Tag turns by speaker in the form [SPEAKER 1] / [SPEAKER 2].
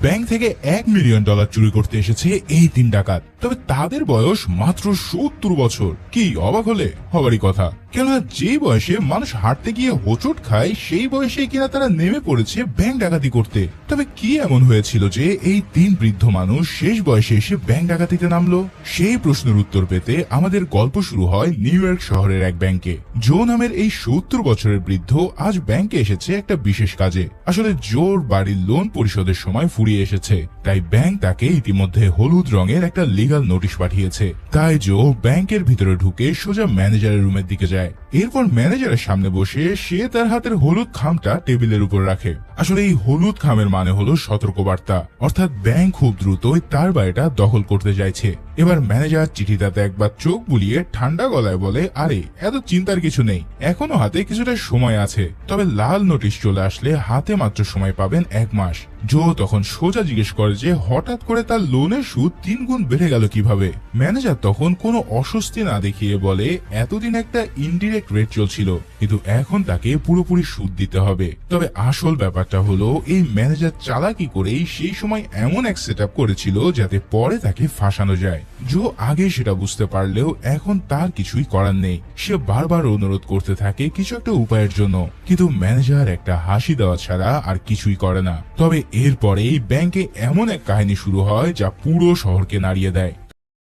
[SPEAKER 1] Bank থেকে $1 million চুরি করতে এসেছে এই 3 ডাকাত। তবে তাদের বয়স মাত্র 70 বছর। কি অবাক হবারই কথা, কেননা যে বয়সে মানুষ হাঁটতে গিয়ে হোঁচট খায় সেই বয়সে কিনা তারা নেমে পড়েছে ব্যাংক ডাকাতি করতে। তবে কি এমন হয়েছিল যে এই 3 বৃদ্ধ মানুষ শেষ বয়সে এসে ব্যাংক ডাকাতিতে নামলো? সেই প্রশ্নের উত্তর পেতে আমাদের গল্প শুরু হয় নিউ ইয়র্ক শহরের এক ব্যাংকে। জো নামের এই 70 বছরের বৃদ্ধ আজ ব্যাংকে এসেছে একটা বিশেষ কাজে। আসলে জোর বাড়ির লোন পরিশোধের সময় ফুরিয়ে এসেছে, তাই ব্যাংক তাকে ইতিমধ্যে হলুদ রঙের একটা লিগাল নোটিশ পাঠিয়েছে। তাই জো ব্যাংকের ভিতরে ঢুকে সোজা ম্যানেজারের রুমের দিকে যায়। এরপর ম্যানেজারের সামনে বসে সে তার হাতের হলুদ খামটা টেবিলের উপর রাখে। আসলে এই হলুদ খামের মানে হলো সতর্কবার্তা, অর্থাৎ ব্যাংক খুব দ্রুতই তার বাড়িটা দখল করতে চাইছে। এবার ম্যানেজার চিঠিটাতে একবার চোখ বুলিয়ে ঠান্ডা গলায় বলে, আরে এত চিন্তার কিছু নেই, এখনো হাতে কিছুটা সময় আছে। তবে লাল নোটিশ চলে আসলে হাতে মাত্র সময় পাবেন 1 মাস। জো তখন সোজা জিজ্ঞেস করে যে হঠাৎ করে তার লোনের সুদ 3 গুণ বেড়ে গেল কিভাবে। ম্যানেজার তখন কোনো অস্বস্তি না দেখিয়ে বলে, এতদিন একটা ইনডিরেক্ট রেট চলছিল, কিন্তু এখন তাকে পুরোপুরি সুদ দিতে হবে। তবে আসল ব্যাপারটা হলো এই ম্যানেজার চালাকি করেই সেই সময় এমন এক সেটআপ করেছিল যাতে পরে তাকে ফাঁসানো যায়। জো আগে সেটা বুঝতে পারলেও এখন তার কিছুই করার নেই। সে বারবার অনুরোধ করতে থাকে কিছু একটা উপায়ের জন্য, কিন্তু ম্যানেজার একটা হাসি দেওয়া ছাড়া আর কিছুই করে না। তবে এরপরেই ব্যাংকে এমন এক কাহিনী শুরু হয় যা পুরো শহরকে নাড়িয়ে দেয়।